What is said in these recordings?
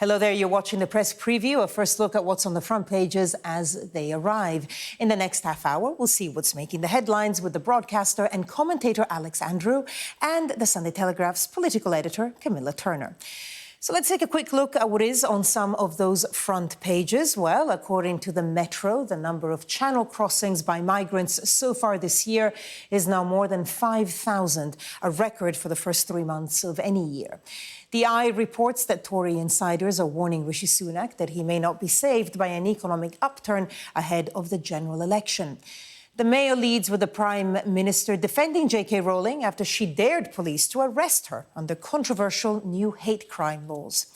Hello there, you're watching the press preview, a first look at what's on the front pages as they arrive. In the next half hour, we'll see what's making the headlines with the broadcaster and commentator Alex Andreou and the Sunday Telegraph's political editor Camilla Turner. So let's take a quick look at what is on some of those front pages. Well, according to the Metro, the number of channel crossings by migrants so far this year is now more than 5,000, a record for the first 3 months of any year. The Eye reports that Tory insiders are warning Rishi Sunak that he may not be saved by an economic upturn ahead of the general election. The Mail leads with the Prime Minister defending J.K. Rowling after she dared police to arrest her under controversial new hate crime laws.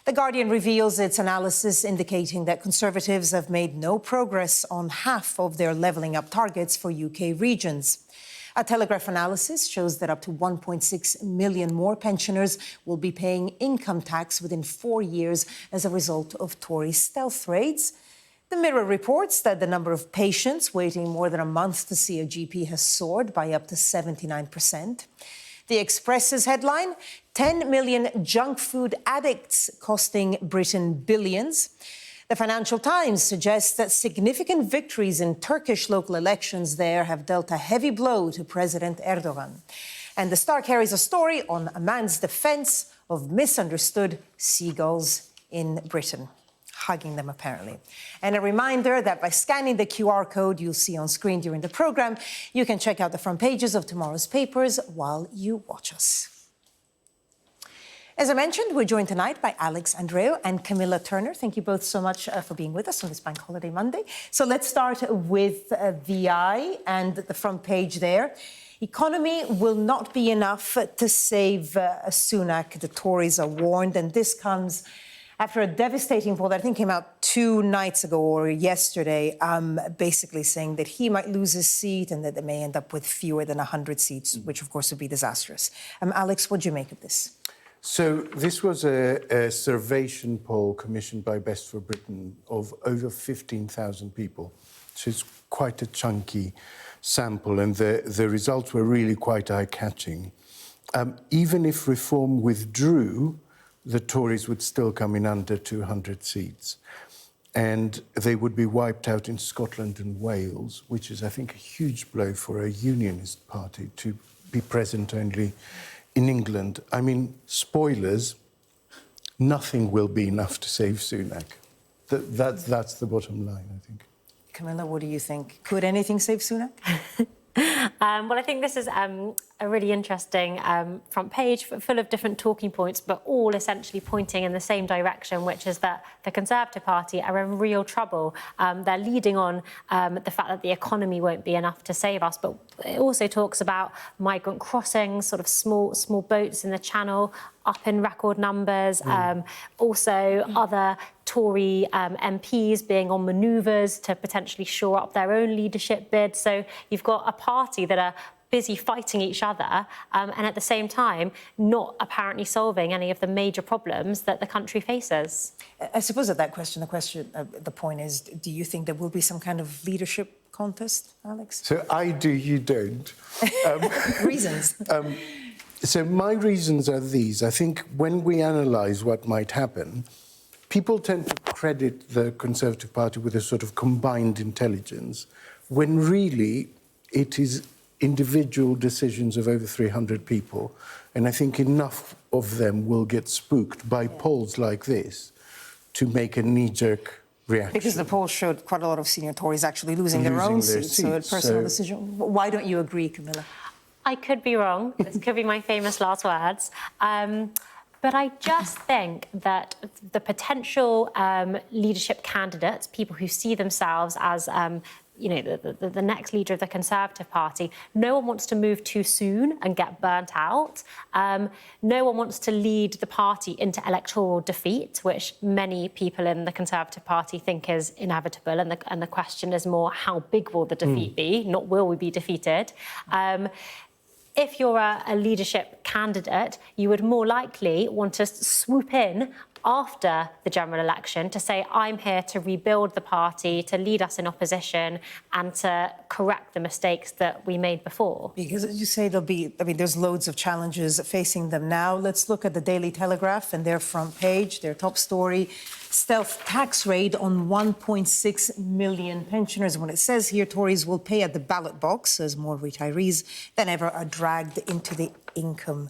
The Guardian reveals its analysis indicating that Conservatives have made no progress on half of their levelling up targets for UK regions. A Telegraph analysis shows that up to 1.6 million more pensioners will be paying income tax within 4 years as a result of Tory stealth raids. The Mirror reports that the number of patients waiting more than a month to see a GP has soared by up to 79%. The Express's headline, 10 million junk food addicts costing Britain billions. The Financial Times suggests that significant victories in Turkish local elections there have dealt a heavy blow to President Erdogan. And the Star carries a story on a man's defence of misunderstood seagulls in Britain, hugging them apparently. And a reminder that by scanning the QR code you'll see on screen during the programme, you can check out the front pages of tomorrow's papers while you watch us. As I mentioned, we're joined tonight by Alex Andreou and Camilla Turner. Thank you both so much for being with us on this Bank Holiday Monday. So let's start with the Eye and the front page there. Economy will not be enough to save Sunak, the Tories are warned, and this comes after a devastating poll that I think came out 2 nights ago or yesterday, basically saying that he might lose his seat and that they may end up with fewer than 100 seats, which of course would be disastrous. Alex, what do you make of this? So this was a surveyation poll commissioned by Best for Britain of over 15,000 people. So it's quite a chunky sample, and the results were really quite eye-catching. Even if Reform withdrew, the Tories would still come in under 200 seats. And they would be wiped out in Scotland and Wales, which is, I think, a huge blow for a unionist party to be present only in England. I mean, spoilers, nothing will be enough to save Sunak. That's the bottom line, I think. Camilla, what do you think? Could anything save Sunak? Well, I think this is a really interesting front page full of different talking points, but all essentially pointing in the same direction, which is that the Conservative Party are in real trouble. They're leading on the fact that the economy won't be enough to save us, but it also talks about migrant crossings, sort of small boats in the Channel, up in record numbers. Also, other Tory MPs being on manoeuvres to potentially shore up their own leadership bid. So you've got a party that are busy fighting each other and at the same time not apparently solving any of the major problems that the country faces. I suppose at that question, the point is, do you think there will be some kind of leadership contest, Alex? So I do, you don't. Reasons. So my reasons are these. I think when we analyse what might happen, people tend to credit the Conservative Party with a sort of combined intelligence, when really it is individual decisions of over 300 people. And I think enough of them will get spooked by polls like this to make a knee-jerk reaction. Because the polls showed quite a lot of senior Tories actually losing their own seats. So a personal decision. Why don't you agree, Camilla? I could be wrong. This could be my famous last words. But I just think that the potential leadership candidates, people who see themselves as the next leader of the Conservative Party, no one wants to move too soon and get burnt out. No one wants to lead the party into electoral defeat, which many people in the Conservative Party think is inevitable. And the question is more, how big will the defeat be? Not will we be defeated? If you're a leadership candidate, you would more likely want to swoop in after the general election to say, I'm here to rebuild the party, to lead us in opposition and to correct the mistakes that we made before. Because, as you say, there's loads of challenges facing them now. Let's look at the Daily Telegraph and their front page, their top story. Stealth tax raid on 1.6 million pensioners. When it says here Tories will pay at the ballot box as more retirees than ever are dragged into the income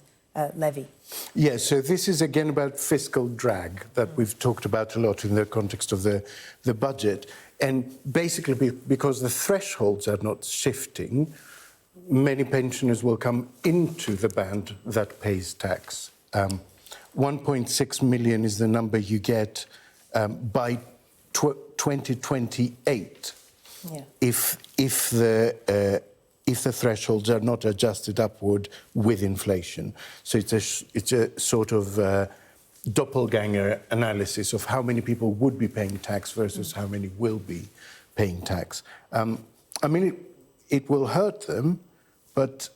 levy. Yes, so this is again about fiscal drag that we've talked about a lot in the context of the budget. And basically, because the thresholds are not shifting, many pensioners will come into the band that pays tax. 1.6 million is the number you get by 2028, if the thresholds are not adjusted upward with inflation. So it's a sort of doppelganger analysis of how many people would be paying tax versus how many will be paying tax. I mean, it will hurt them, but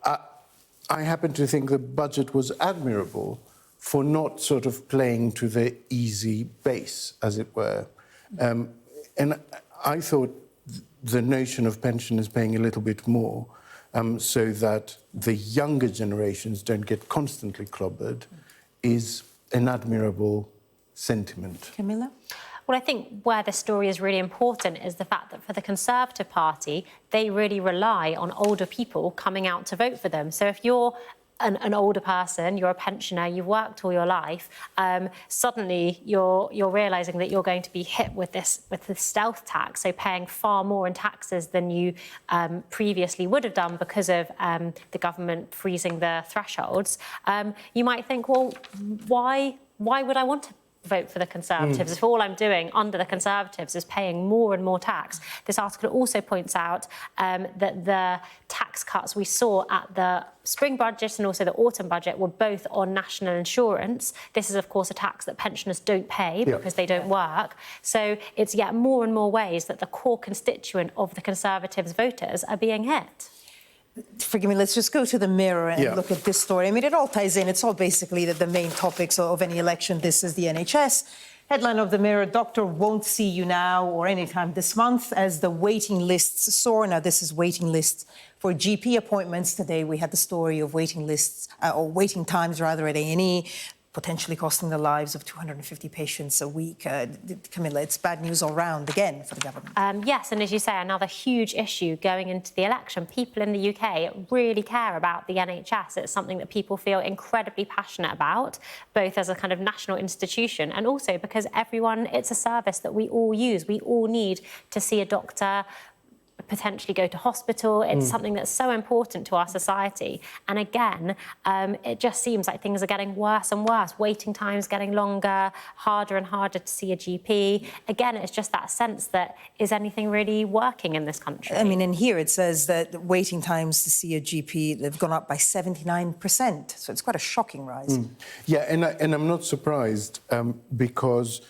I happen to think the budget was admirable for not sort of playing to the easy base, as it were. And I thought the notion of pensioners paying a little bit more so that the younger generations don't get constantly clobbered is an admirable sentiment. Camilla? Well, I think where the story is really important is the fact that for the Conservative Party, they really rely on older people coming out to vote for them. So if you're an older person, you're a pensioner, you've worked all your life, suddenly you're realising that you're going to be hit with this stealth tax, so paying far more in taxes than you previously would have done because of the government freezing the thresholds. You might think, well, why would I want to vote for the Conservatives if all I'm doing under the Conservatives is paying more and more tax? This article also points out that the tax cuts we saw at the spring budget and also the autumn budget were both on national insurance. This is, of course, a tax that pensioners don't pay because they don't work. So it's yet more and more ways that the core constituent of the Conservatives' voters are being hit. Forgive me, let's just go to the Mirror and look at this story. I mean, it all ties in. It's all basically the main topics of any election. This is the NHS. Headline of the Mirror, doctor won't see you now or anytime this month as the waiting lists soar. Now, this is waiting lists for GP appointments. Today, we had the story of waiting lists, or waiting times, rather, at A&E, potentially costing the lives of 250 patients a week. Camilla, it's bad news all round again for the government. Yes, and as you say, another huge issue going into the election. People in the UK really care about the NHS. It's something that people feel incredibly passionate about, both as a kind of national institution and also because it's a service that we all use. We all need to see a doctor, potentially go to hospital. It's something that's so important to our society. And again, it just seems like things are getting worse and worse. Waiting times getting longer, harder and harder to see a GP. Again, it's just that sense that is anything really working in this country? I mean, in here it says that waiting times to see a GP, they've gone up by 79%. So it's quite a shocking rise. Yeah, and I'm not surprised because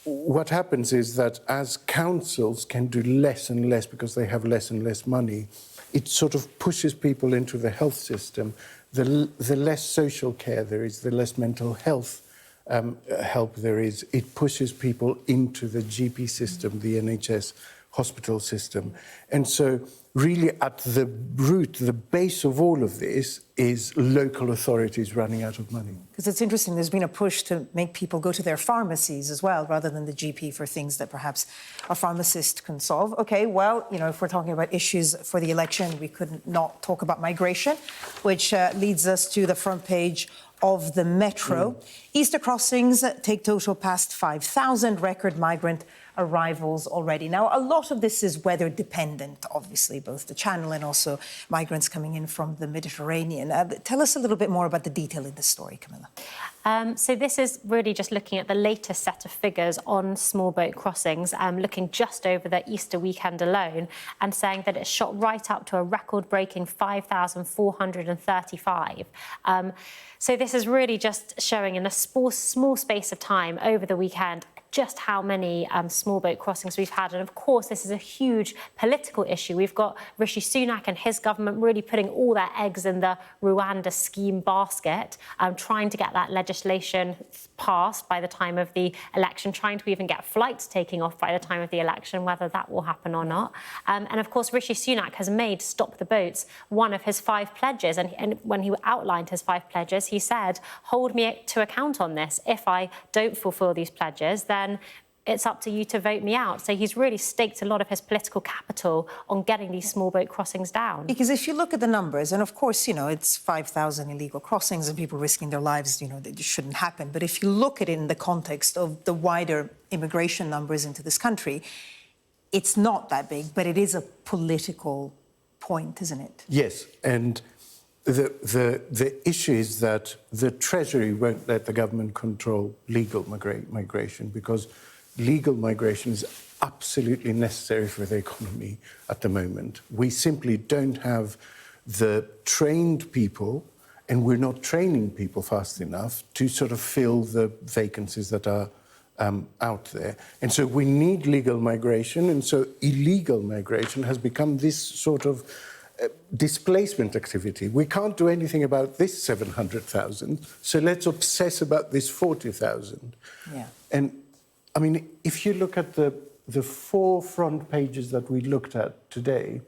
what happens is that as councils can do less and less because they have less and less money, it sort of pushes people into the health system. The less social care there is, the less mental health help there is. It pushes people into the GP system, the NHS hospital system. And so really at the root, the base of all of this is local authorities running out of money. Because it's interesting, there's been a push to make people go to their pharmacies as well, rather than the GP for things that perhaps a pharmacist can solve. OK, well, you know, if we're talking about issues for the election, we couldn't not talk about migration, which leads us to the front page of the Metro. Easter crossings take total past 5,000 record migrant arrivals already. Now, a lot of this is weather dependent, obviously, both the Channel and also migrants coming in from the Mediterranean. Tell us a little bit more about the detail in this story, Camilla. So this is really just looking at the latest set of figures on small boat crossings, looking just over the Easter weekend alone and saying that it's shot right up to a record-breaking 5,435. So this is really just showing in a small space of time over the weekend just how many small boat crossings we've had. And of course, this is a huge political issue. We've got Rishi Sunak and his government really putting all their eggs in the Rwanda scheme basket, trying to get that legislation passed by the time of the election, trying to even get flights taking off by the time of the election, whether that will happen or not. And of course, Rishi Sunak has made Stop the Boats one of his 5 pledges. And when he outlined his 5 pledges, he said, hold me to account on this. If I don't fulfil these pledges, then it's up to you to vote me out. So he's really staked a lot of his political capital on getting these small boat crossings down. Because if you look at the numbers, and of course, it's 5,000 illegal crossings and people risking their lives, that shouldn't happen. But if you look at it in the context of the wider immigration numbers into this country, it's not that big, but it is a political point, isn't it? Yes, and the issue is that the Treasury won't let the government control legal migration, because legal migration is absolutely necessary for the economy at the moment. We simply don't have the trained people, and we're not training people fast enough to sort of fill the vacancies that are out there. And so we need legal migration, and so illegal migration has become this sort of displacement activity. We can't do anything about this 700,000, so let's obsess about this 40,000. Yeah. And I mean, if you look at the 4 front pages that we looked at today,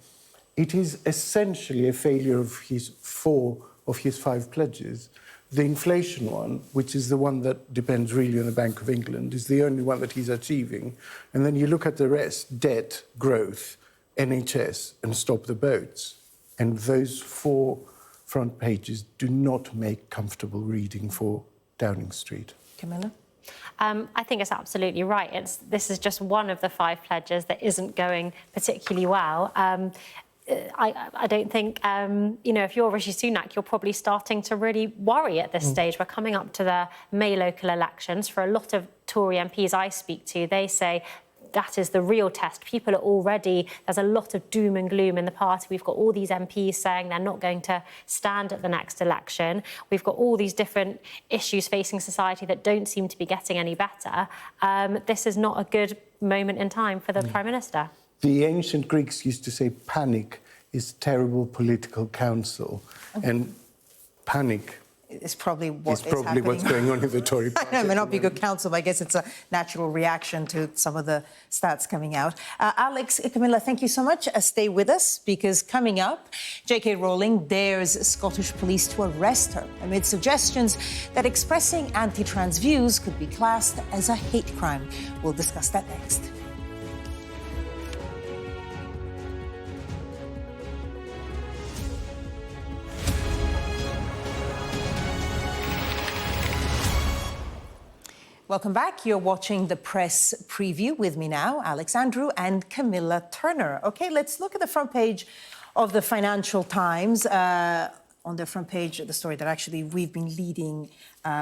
it is essentially a failure of his 4 of his 5 pledges. The inflation one, which is the one that depends really on the Bank of England, is the only one that he's achieving. And then you look at the rest: debt, growth, NHS, and Stop the Boats. And those 4 front pages do not make comfortable reading for Downing Street. Camilla? I think it's absolutely right. This is just one of the 5 pledges that isn't going particularly well. I don't think, if you're Rishi Sunak, you're probably starting to really worry at this stage. We're coming up to the May local elections. For a lot of Tory MPs I speak to, they say that is the real test. People are already, there's a lot of doom and gloom in the party. We've got all these MPs saying they're not going to stand at the next election. We've got all these different issues facing society that don't seem to be getting any better. This is not a good moment in time for the Prime Minister. The ancient Greeks used to say panic is terrible political counsel, and panic It's probably what's going on in the Tory party. I know, it may not be good counsel, but I guess it's a natural reaction to some of the stats coming out. Alex, Camilla, thank you so much. Stay with us, because coming up, J.K. Rowling dares Scottish police to arrest her amid suggestions that expressing anti-trans views could be classed as a hate crime. We'll discuss that next. Welcome back. You're watching the press preview with me now, Alex Andreou and Camilla Turner. OK, let's look at the front page of the Financial Times. On the front page, the story that actually we've been leading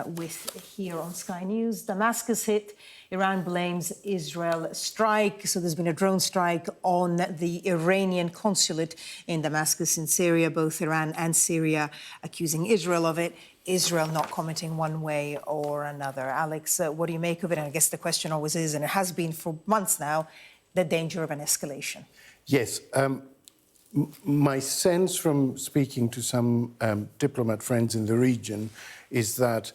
with here on Sky News. Damascus hit, Iran blames Israel strike. So there's been a drone strike on the Iranian consulate in Damascus in Syria. Both Iran and Syria accusing Israel of it. Israel not commenting one way or another. Alex, what do you make of it? And I guess the question always is, and it has been for months now, the danger of an escalation. Yes. My sense from speaking to some diplomat friends in the region is that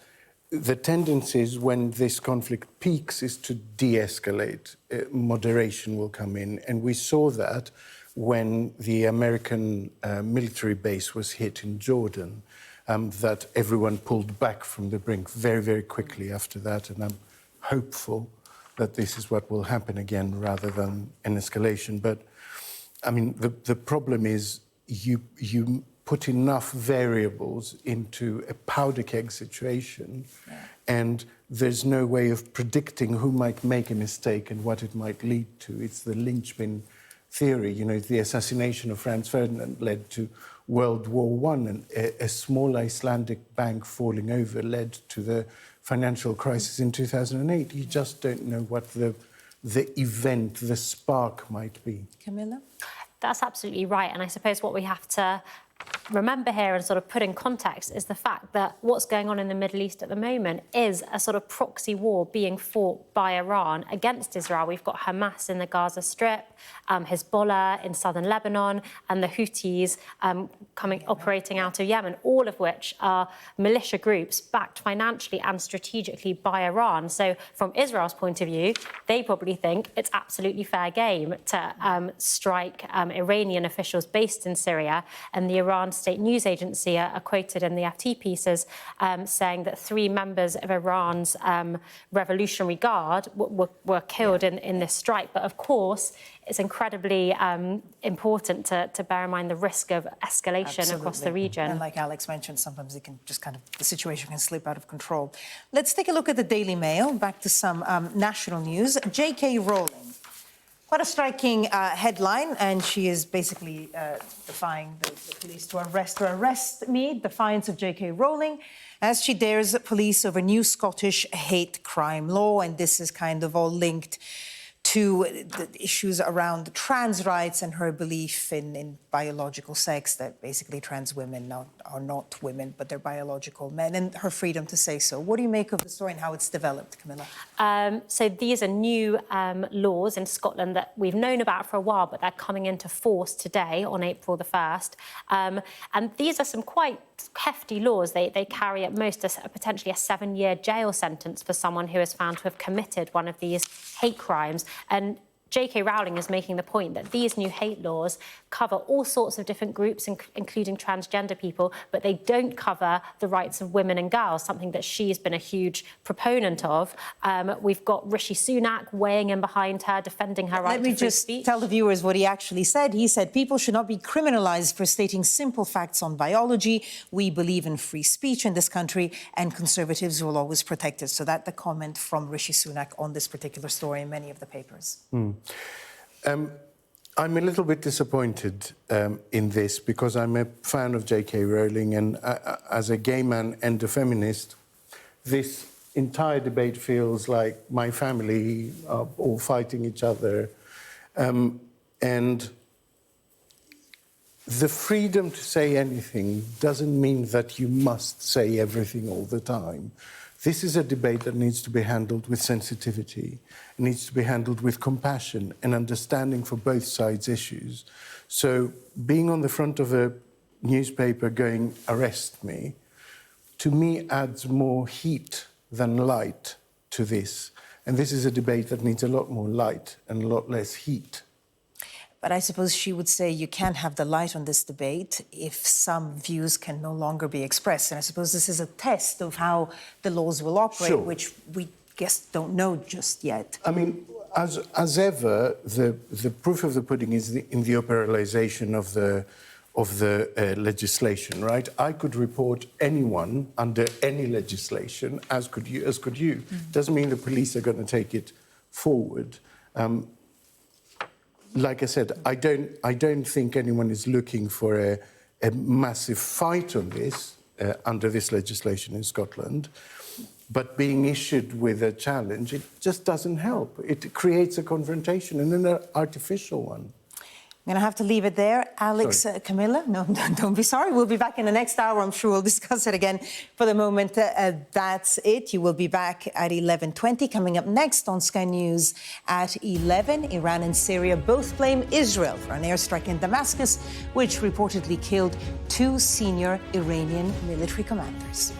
the tendency is, when this conflict peaks, is to de-escalate. Moderation will come in. And we saw that when the American military base was hit in Jordan. That everyone pulled back from the brink very, very quickly after that. And I'm hopeful that this is what will happen again rather than an escalation. But, I mean, the problem is you put enough variables into a powder keg situation, and there's no way of predicting who might make a mistake and what it might lead to. It's the linchpin theory. The assassination of Franz Ferdinand led to World War I, and a small Icelandic bank falling over led to the financial crisis in 2008. You just don't know what the event, the spark might be. Camilla? That's absolutely right. And I suppose what we have to remember here and sort of put in context is the fact that what's going on in the Middle East at the moment is a sort of proxy war being fought by Iran against Israel. We've got Hamas in the Gaza Strip, Hezbollah in southern Lebanon, and the Houthis operating out of Yemen, all of which are militia groups backed financially and strategically by Iran. So from Israel's point of view, they probably think it's absolutely fair game to strike Iranian officials based in Syria, and the Iran State News Agency are quoted in the FT pieces saying that 3 members of Iran's Revolutionary Guard were killed in this strike. But of course, it's incredibly important to bear in mind the risk of escalation across the region. And like Alex mentioned, sometimes it can just the situation can slip out of control. Let's take a look at the Daily Mail. Back to some national news. J.K. Rowling. Quite a striking headline, and she is basically defying the police to arrest me, defiance of J.K. Rowling, as she dares police over new Scottish hate crime law. And this is kind of all linked to the issues around trans rights and her belief in biological sex, that basically trans women are not women, but they're biological men, and her freedom to say so. What do you make of the story and how it's developed, Camilla? So these are new laws in Scotland that we've known about for a while, but they're coming into force today on April the 1st. And these are some quite hefty laws. They carry at most potentially a 7-year jail sentence for someone who is found to have committed one of these hate crimes. And J.K. Rowling is making the point that these new hate laws cover all sorts of different groups, including transgender people, but they don't cover the rights of women and girls, something that she's been a huge proponent of. We've got Rishi Sunak weighing in behind her, defending her right to free speech. Let me just tell the viewers what he actually said. He said, people should not be criminalised for stating simple facts on biology. We believe in free speech in this country, and Conservatives will always protect it. So that's the comment from Rishi Sunak on this particular story in many of the papers. I'm a little bit disappointed in this, because I'm a fan of J.K. Rowling, and as a gay man and a feminist, this entire debate feels like my family are all fighting each other. And the freedom to say anything doesn't mean that you must say everything all the time. This is a debate that needs to be handled with sensitivity. It needs to be handled with compassion and understanding for both sides' issues. So being on the front of a newspaper going, arrest me, to me adds more heat than light to this. And this is a debate that needs a lot more light and a lot less heat. But I suppose she would say you can't have the light on this debate if some views can no longer be expressed. And I suppose this is a test of how the laws will operate, sure, which we guess don't know just yet. I mean, as ever, the proof of the pudding is in the operationalization of the legislation, right? I could report anyone under any legislation, as could you. Mm-hmm. Doesn't mean the police are going to take it forward. Like I said, I don't think anyone is looking for a massive fight on this under this legislation in Scotland. But being issued with a challenge, it just doesn't help. It creates a confrontation, and an artificial one. I'm going to have to leave it there. Alex, Camilla, no, don't be sorry. We'll be back in the next hour. I'm sure we'll discuss it again. For the moment, that's it. You will be back at 11:20. Coming up next on Sky News at 11, Iran and Syria both blame Israel for an airstrike in Damascus, which reportedly killed 2 senior Iranian military commanders.